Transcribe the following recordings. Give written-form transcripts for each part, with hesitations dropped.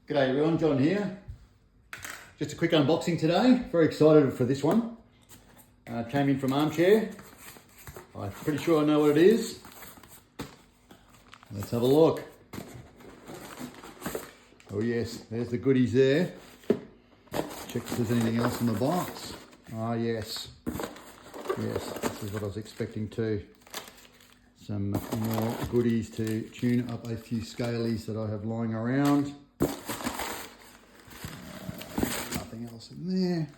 G'day everyone, John here. Just a quick unboxing today. Very excited for this one. Came in from Armchair. I'm pretty sure I know what it is. Let's have a look. Oh yes, there's the goodies there. Check if there's anything else in the box. Ah yes. Yes, this is what I was expecting too. Some more goodies to tune up a few scalies that I have lying around. Nothing else in there.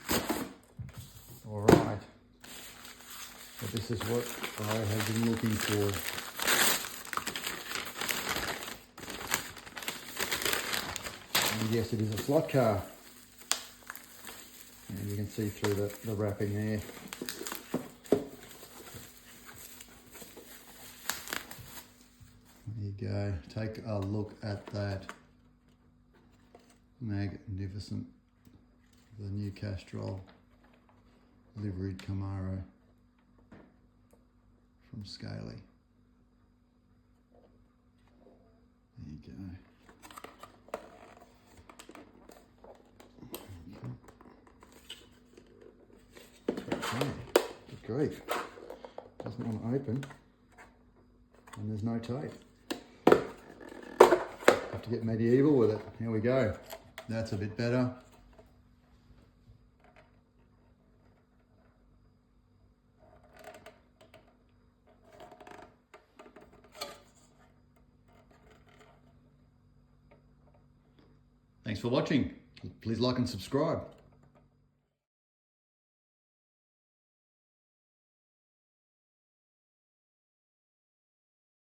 All right. So this is what I have been looking for. And yes, it is a slot car. And you can see through the wrapping there. There you go. Take a look at that. Magnificent. The new Castrol liveried Camaro from Scalextric. There you go. Okay, good grief. Doesn't want to open, and there's no tape. Have to get medieval with it. Here we go. That's a bit better. Thanks for watching. Please like and subscribe.